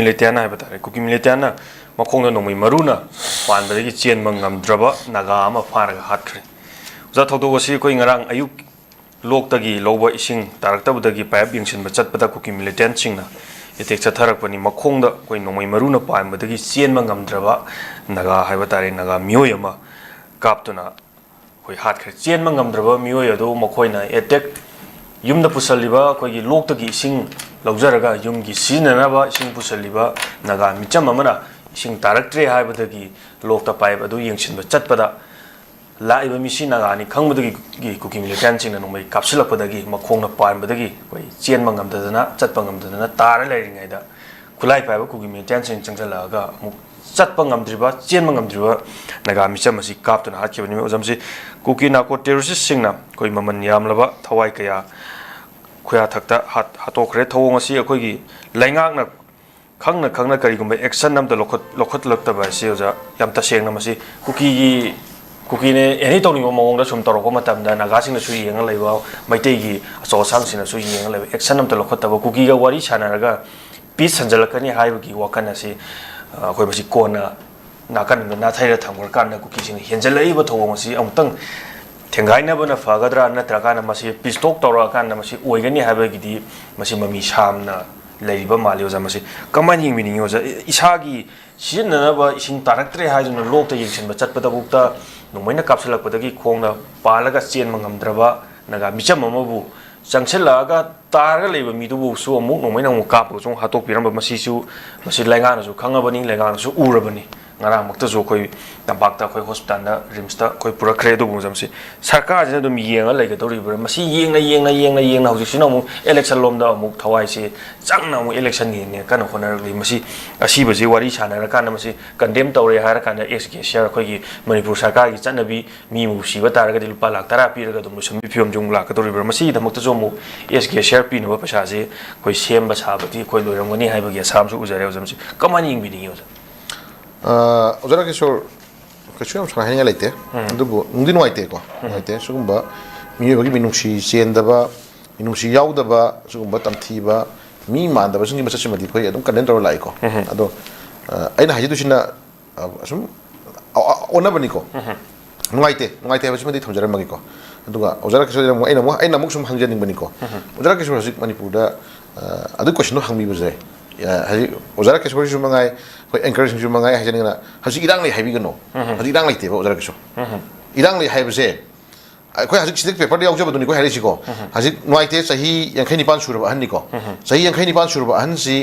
Militiana hai batare kuki militiana makhongda nongmai maruna panbadagi chenma ngamdraba naga ama pharaga hatkre uja thokdogasi koi ngarang ayuk loktagi loba ising taraktabudagi paip yingsinba chatpada kuki militian chingna etek chatharakpani makhongda koi nongmai maruna panbadagi chenma ngamdraba naga hai batare naga miyoi ama kaptuna koi hatkre chenma ngamdraba miyoi adu makhoina etek yumda pusaliba koigi loktagi ising laujaraga yumgi sinanaba ising pusaliba naga micham amana ising taraktre haibadagi lokta paib adu yingsinba chatpada laiba misi naga ni khangmadagi kuki militian chingna nomai kapsilakpadagi makhongna paanbadagi koi chenma ngamdadana chatpa ngamdadana tara lairingaida khulai paiba kuki militian ching changjalaga muk chatpa ngamdriba chenma ngamdriba naga micham asi kaptuna hatkibani ojamsi kuki na ko terrorist singna koi maman yamlaba thawai kaya खुया थकता हाथोखरे थोंगसी अखोगी लाइंगाकना खंगना करिगुम action नम लोखत लक्तबा से ओजा याम तसेंगना मसी cookie ने any तोनिंगो मवंगदा सुम तोरको मतमदा नागासिंग सु Young लैबा मैतेगी अचो सांगसिना सु Young लैबा action नम लोखतबा cookie गा वारी सानारगा piece संजलकनी हाइबगी वाकन असी अखोय मसी कोना नाकन ना थाइरा थंगर कान कुकी सिंग हेंजलैबा थोंगसी अमुतंग थेंगाइनबना फगद्रा नत्रकाना मसी पिस्टोक तौरकाना मसी ओइगनी हाबगिदी मसी ममी सामना लैबा मालियोजा मसी कमान यिंगमिनियोजा इसागी सिजननबा इसिंग तारक्त्रे हाइजुना लोकता यिंगसिनबा चटपदा बुक्ता नुमैना कापसलकपदगी खोंगना पालगा चेन मंगमद्रबा नगा मिचम अमबु चंगसेलागा तारगा लैबा मिदुबु सु अमुक नुमैना अमुक कापगो जों हातोक पिरंबा मसीसु मसी लाइगानासु खंगबनी लाइगानासु उरबनी ngara makta jo koi tambakta koi hospital na rimsta koi pura khre do bumjam si sarkar jena dum yenga laiga dori bra masi yenga hojik sino mu election lomda mu thawai si changna mu election ni kana honar li masi asiba je wari chana ra kana masi condemn tawre har kana SK share koi gi manipur sarkar gi chanabi mi mu siba taraga dil pa lak tara pi raga dum sum phiom jung la ka dori bra masi da makta jo mu SK share pi no pa sa je koi sem ba sabati koi loiramgani haiba gi sam su ujare ojam si kamani ing bi ni oja 오자라 기술 그치요 참 하는 게 있대. 근데 뭐 응디노 있대 거. 있대. 조금 봐. 미여기 민웅시 시엔다바 민웅시 야우다바 조금 봐 땀티바 미만다바 승기 맞추지 마디 거기 좀 간렌더로 라이고. 아도 아이나 하지도 신나 좀 오나버니고. 누가이때 하시면 돼 탐자를 먹이고. 누가 오자라 기술이랑 뭐 아이나 목 좀 항전인 거니까. 오자라 기술 아직 마니푸르다 아도 question 항미부제. 하지 오자라 기술 좀 망아이 कोई encouraging जो मंगाए है जनेगा हसी इरांग ले हाइबी गनो हसी इरांग लेते हो जरा किसो इरांग ले हाइब से कोई हसी सिलेक्ट पेपर दिया उजब दुनी कोई हरी सिको हसी नोइते सही यंखै निपान सुरबा हन निको सही यंखै निपान सुरबा हन सी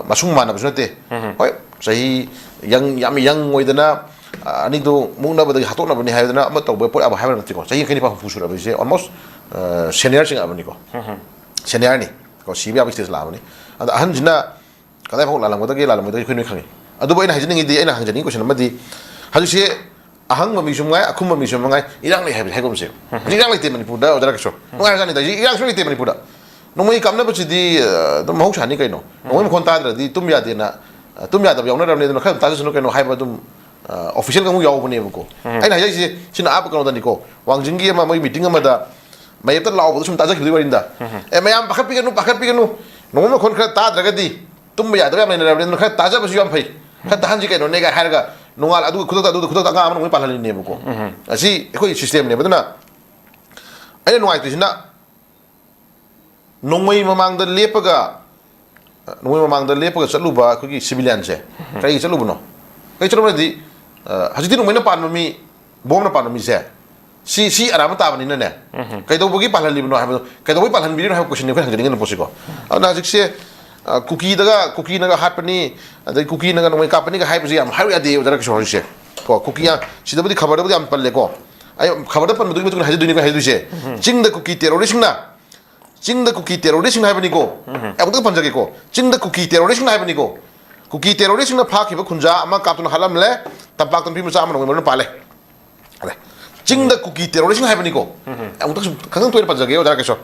मसुंग माना बसनते होय सही यंग ओइदना अनि दो मुंगना बदि हातोना बनि हाइदना अम तौबे पोय अब हाइबा नतिको सही यंखै निपान फुसुरबा से ऑलमोस्ट सीनियर सिंग अबनिको सीनियर नि को सीबी अब स्टेज लाबनि अहन जिना कदाई फाउ लालमदगे लालमदगे खैनो खंगे अदुबो इना हाजनिंगि इना हांजनि क्वेश्चन मदि हाजुसे अहंग ममि सुमगाय अखुम ममि सुमगाय इरांग ले हाइब हाइगोमसे इरांग लेते मणिपुर दा ओजरा कसो नोंगाय जानि दा इरांग सो लेते मणिपुर दा नोंमै कामना बचिदि दम मौसानि कैनो नोंमै मखोन ताद्रदि तुम यादेना तुम यादब यावना रमने दन खम ताजसनो कैनो हाइब दुम ऑफिशियल गमु यावबनेबको आइना हाइजि सिना आप कनो दनिको वांजिंगि मा मै मीटिंग अमदा मैयत लावबो सुम ताजखिदि वरिंदा ए मयाम पाखपिगनु नोंमै मखोन खरा ताद्रगदि तुम याद रहा मैंने रबने खा ताजा बस याम भाई खा ताहन जी कहनो नेगा हारगा नोंगाल अदु खुदक गा आमन पालन नेबको असि एखोय सिस्टम ने बदना आइना नोंगाइ तिसिना नोंमै ममांग द लेपगा चलुबा अखोगी सिविलियन से कई चलुबनो कई चलुबदि हजिदि नोंमैना पानमि बोमना पानमि से सी आराम ताबनि ने कइदोबगी पालन लिबनो हाबो कइदोबगी पालन बिनो हाबो क्वेश्चन ने हंजनिंग न पोसिको अना जिकसे कुकी नगा हाटपनी अदे कुकी नगा नोंमै कापनी का हाइबजे याम हाइया दे जरा किशोर से को कुकी या सिदबदी खबर दबदी याम पल्ले को आय खबर द पन मदुगी मदुगी हाइदु दुनी को हाइदु से चिंग द कुकी टेररिस्ट ना हाइबनी को एबद पंजगे को चिंग द कुकी टेररिस्ट ना हाइबनी को कुकी टेररिस्ट ना फाखिबा खुंजा अमा कापतुन हलमले तंपाक तंपी मचा अमा नोंमै पाले अरे चिंग द कुकी टेररिस्ट ना हाइबनी को एबद खंग तोय पंजगे जरा किशोर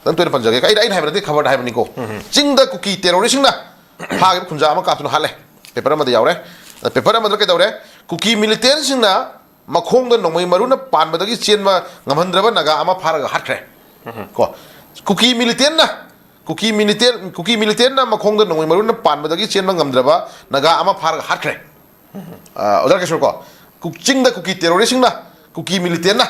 dan tuan panjang kai dai hai berarti khabar dai bani ko ching da kuki terrorist na ha ge khunja ma ka tun hale paper ma da yaure paper ma da ke daure kuki militant sing na makhong da nomai maru na pan ba da gi chen ma ngamhandra ba naga ama phara ga hatkre ko kuki militant na kuki militan na makhong da nongoi maru na pan badagi chen bang ngamdraba naga ama phar hat khre odar ke ko kuking da kuki terrorist na kuki militan na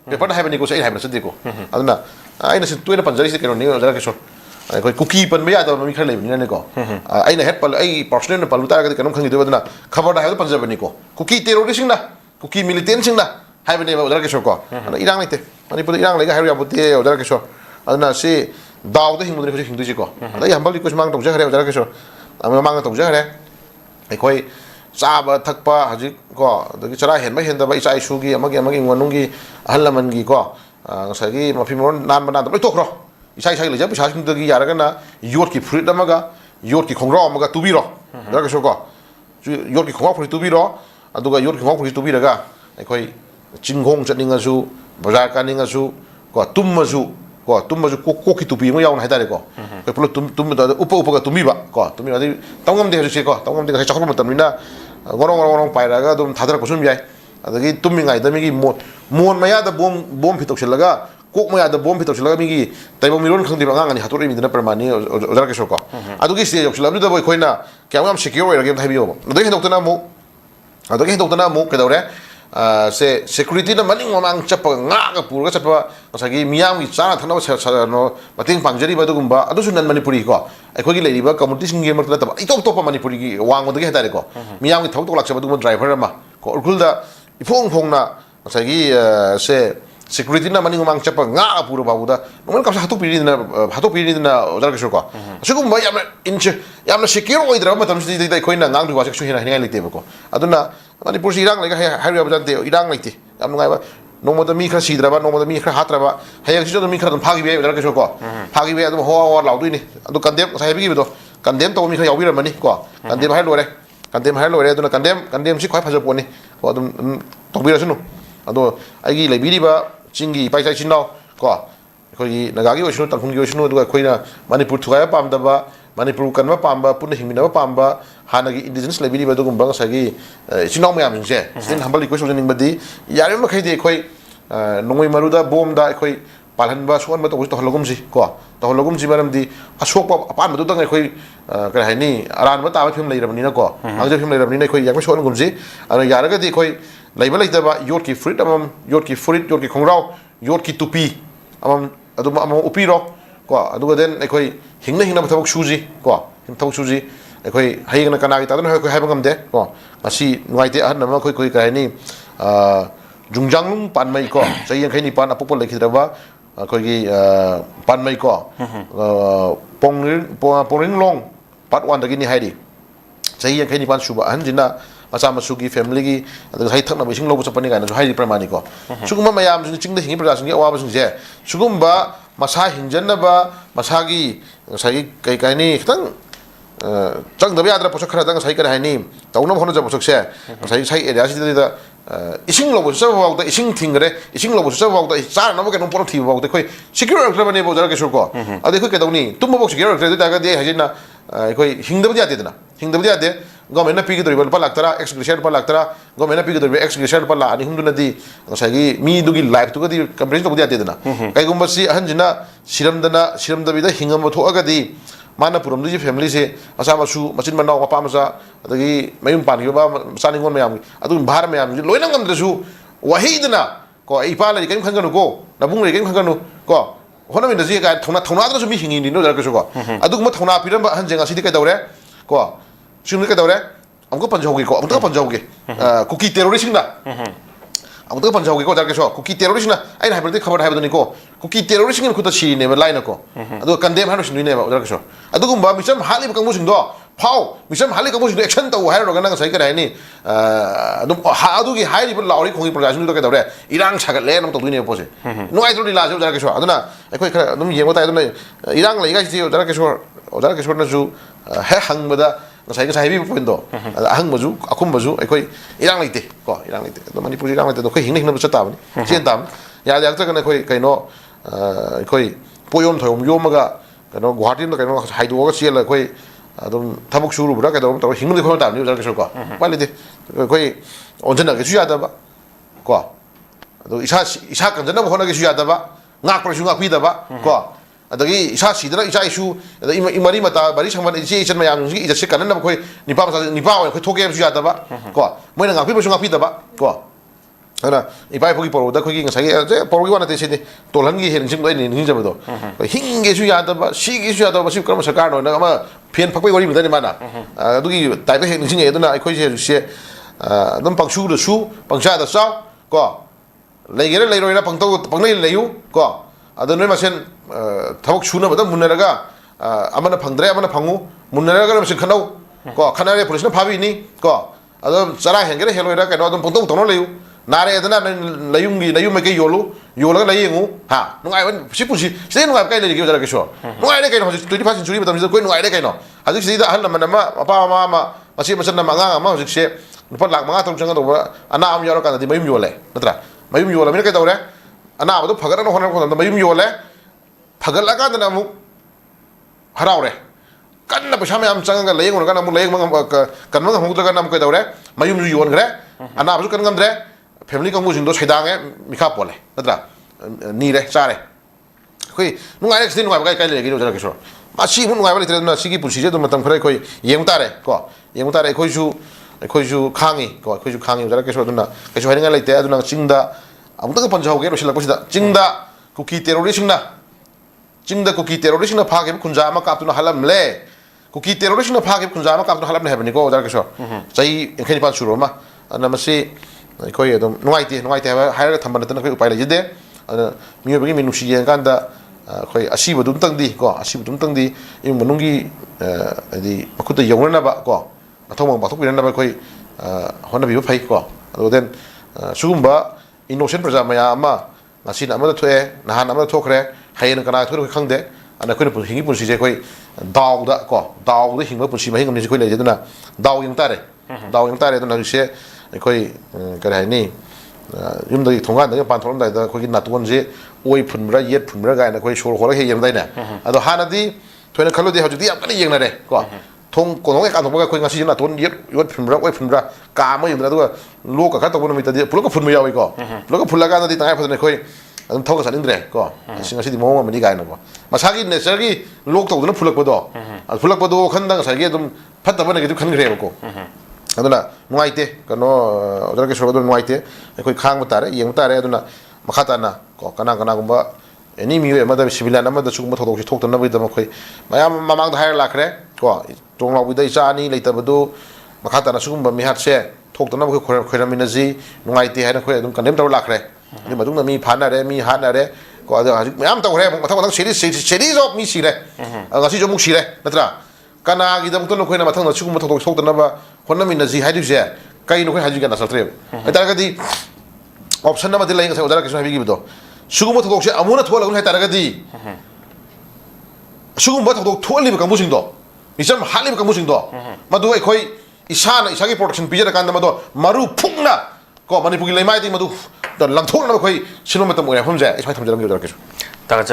paper da haibani ko sai haibana sadi ko aduna aina sin tuina panjari se kero ni odar ke so koi kuki pan me ya da mi khre le ni ne ko aina het pal ai personal na palu ta ga kanum khangi de badna khabar da haib panjabani ko kuki terrorist na kuki militan sing na haibani ba odar ke so ko irang nei te manipur irang le ga hairu ya bote odar ke so aduna se daw da hingmu de hingdu ji ko da yam bal ko mang tong ja khare odar ke so mang tong ja khare ai koi chaba thakpa haji ko da chara hen ba hen da ba isai su gi amagi ngonungi ahlaman gi ko sagi mafi mon nan bana da tokro isai sai le ja pisa sing gi yara kana yot ki fruit da maga yot ki khongra maga tubi ro da ke so ko yot ki khongra fruit tubi ro aduga yot ki khongra fruit tubi daga ai koi chinghong chaninga su bazar kaninga su ko tumma su ko ki tubi mo yaw na haidare ko ko pulo tum da upa ga tumi ba ko tumi ba tangam de se ko tangam de sa chakro tamina gorong pairaga dum thadra ko sum yai adagi tumi ngai da mi gi mon maya da bom phitok silaga kok maya da bom phitok silaga mi gi taibo miron khangdi ba ngani hatori mi dina permani ozar ke so ko adugi se yok silabu da boy khoina kyam secure ra game thai biyo adagi hindok tana mu ke dawre se security na maning mamang chapa nga ka pur ka chapa sagi miyam gi chana thana sa no mating pangjari ba dugumba adu sunan manipuri ko akhoi gi leiriba community sing ge martla ta itop top manipuri gi wang odagi hatare ko miyam gi thok tok laksa ba dugum driver ma ko urkul da ifong na sagi se security na maning mamang chapa nga ka pur ba buda noman ka hatu piri na odar ka ko sugumba yamna secure oidra ma tamsi dai khoi na ngang du wa su hina hina lekte ba ko aduna manipur irang lai hairu abjante irang laite yam ngai ba nomoda mi khra sidraba nomoda mi khra hatraba hayang si mi khra dum phagi be dara ke so ko phagi be dum ho laudui ni adu kandem sai bi do kandem to mi khra yawi ramani ko kandem hai lore aduna kandem si khoi phajo poni ko dum to bi rasunu adu ai lai bi ba chingi pai sai chinno ko khoi nagagi osnu talkhun gi osnu adu khoina manipur thuaya pam da ba manipur kanwa pamba pun hingmina pamba hanagi indigenous labiri ba dugum bang sagi chinong mayam jingse sin hambal request ning badi yare ma khaide khoi nongoi maruda bom da khoi palhan ba suan ba to hologum ji ko to hologum ji maram di asok pa apan ba dang khoi ka haini aran ba ta ba phim leiram ni na ko angja phim leiram ni na khoi yak suan gum ji ana yara ga di khoi leiba leita ba yot ki fruit amam yot ki khongrau yot ki tupi amam adum amam upi ro ko aduga den khoi hingna thawak suji ko thawak suji khoi haigna kana gi tadon khoi haibang amde ko asi nuaite ahna ma khoi ka ni jungjang pan mai ko sai khai ni pan apopol lekhidraba khoi gi pan mai ko pongring long part 1 dagi ni haidi sai khai ni pan suba hanjina macha masugi family gi adu hai thakna bising lobu chapani ga na so haidi pramani ko sugumba mayam jing da hingi prasing gi awa basing je sugumba masa hinjanna ba masagi sai kai ni khitang chang da yadra posak khara dang sai ka haini taunam hono ja posak se sai area si da ising lobu sa ba da ising thingre ising lobu sa ba da sa na ba ka no por thi ba da khoi secure ra ba ne bo da ke so ko ade khoi ka dawni tum bo secure ra da ga de hajina khoi hingda ba de na hingda ba de government na pigi doriba pa laktara ex gracious pa laktara government na pigi doriba ex gracious pa la ani humdu na di sagi mi dugi life to ga di comparison to budia de na kai gumba si hanjina siramda bida hingam tho aga di mana puram di family se asa masu machin manau mapa masa adagi mayum pan ba saningon mayam adu bahar mayam loina ngam dasu wahidna ko ipa la kai khanganu ko nabung le kai khanganu ko hona min da ji ga thona da su mi hingi ni no da ka so ko adu ma thona piram hanjenga sidi kai dawre ko sing ka dawre amko panjaugi ko amko panjaugi kuki terrorist na amko panjaugi ko da ke so kuki terrorist na ai na haibde khabar haibde ni ko kuki terrorist ni ko ta chi ne line ko adu kandem hanu sing ne ba da ke so adu gumba misam hali ka mu sing do phau misam hali ka mu sing action ta hai ro ga na sai ka dai ni adu ha adu gi hai ri ba lauri khongi prakash ni do ka dawre irang chagat le nam to duine po se no ai to ri la jo da ke so adu na ai khoi khara dum yemo ta adu na irang le ga ji da ke so na ju he hang ba da sai ka sai bi point do ahang maju akum maju ai irang leite ko irang leite do manipur irang leite do khoi hing hing na chata bani chen tam ya ya ta kana khoi no poyom thoyom yomaga kano guwahati no kano haidu ga siela khoi adum thabuk shuru bura ka do to hing de khoi tam ni jar ke so ko pale de khoi onjana ke suya da ba ko do isa kan jana hona ke suya da ba ngak pro su ngak pi da ba ko adagi isa sidra isa isu imari mata bari samban isi isan mayam ngi ija sikanan na khoi nipa masa nipa khoi thoke su ya da ba ko moina ngapi ba su ngapi da ba ko ana ipai phogi poro da khoi gi ngasai je poro gi wana te sini tolan gi hen sing ni ning jabo do hinge su ya da ba si gi su ya da ba si kram sarkar no na ma phian phakpai wari mudani mana adugi tai da hen sing e duna khoi je se dum pangshu da su pangsha da sao ko leigere leiroi na pangtau pangnai leiu ko adu noi masen tabak shuna bada munaraga amana phangdre amana phangu munaraga masen khanau ko khanare police na phabi ni ko adu chara hengere heloira ka no dum pangtau tono leiu nare adana layungi layum ke yolu yolaga layengu ha nungai ban sipusi se nungai kai legi jara ke so nungai de kai no 25 century badam ko nungai de kai no adu si da hal na ma apa ma masi masen na manga ma hojik se nupa lak manga tum changa do ana am yoro kana di mayum yole natra mayum yola mina kai tawre ana abadu phagara no hona ko da mayum yole phagal aga da mu haraure kanna pesa me am changa ga leyeng ga na mu leyeng ma kan ma hu da ga na mu kai tawre mayum yu yon gre ana abadu kan gamdre family ka mu jing do saidang mikha pole natra ni re cha re khoi nungai re sin nungai kai kai le gi do jara ke so ma si mu nungai ba le na si gi pusi je do matam khrai khoi yeng ta re ko yeng ta re khoi ju khangi ko khoi ju khangi jara ke so duna ke so haringa leite aduna chingda amutang panjau ge ro silak posida chingda kuki terrorist na chingda kuki terrorist na phage khunja ma kap tuna halam le kuki terrorist na phage khunja ma kap tuna halam ne hebni ko jara ke so chai enkhani pa suro ma ana masi khoi adum nuaite ha haira thambana tana khoi upai le jide ana miyo bagi minu si yang kanda khoi asibu dum tang di ko asibu dum tang di im manungi adi makuta yongna ba ko mathong ba thok bin na ba khoi hona bi phai ko ado den sugumba innocent praja maya ama ngasin amada thoe nahan amada thokre hayen kana thoi khangde ana khoi pun hingi pun si je khoi daw da hingba pun si ma hingam ni khoi le je duna daw yung tare duna se khoi kare hai ni yum da thonga da pan thom da khoi na tuon je oi phunbra yet phunbra ga na khoi shor khora he yem dai na ado hanadi thoina khalo de haju di am kani yeng na re ko thong ko nong ka thong ga khoi ngasi na ton yet yot phunbra oi phunbra ka ma yum da do lo ka to bon mi ta di pulo ko phun mi yawi ko pulo ko phula ga na di tangai phadne khoi adum thong ka sanin dre ko singa si di mo ma ni ga na ko masagi ne sergi lok to na phulak bodo phulak bodo khandang sargi adum phatta bane gi khan gre ko aduna nuaite kano odra ke shodo nuaite khoi khang batare yeng tare aduna makhata na ko kana gumba eni mi ma da civilian ma da chugma thodok si thok na bi da khoi mayam mamang da hair lakre ko tong law bi da isa ni leita badu makhata na chugma mi hat se thok na khoi khoira mi na ji nuaite ha na khoi adum kandem taw lakre ni madung na mi phana re mi han re ko ada mayam taw re mathang series of mi si re ngasi jo muk si re natra kana gi dam to no khoi na mathang na chugma thodok thok na ba honna mi na ji haidu je kai no khoi haji ga na saltre ta ga di option na ma de laing sa odara ke so habi gi do sugumba thok se amuna thola gun hai taraga di sugumba thok tholi ba kamu sing do misam hali ba kamu sing do madu ai khoi isana isagi production pijara kan da madu maru phungna ko manipur gi leimai di madu da langthok na khoi sinoma tam oi hom ja isai tham jaram gi odara ke so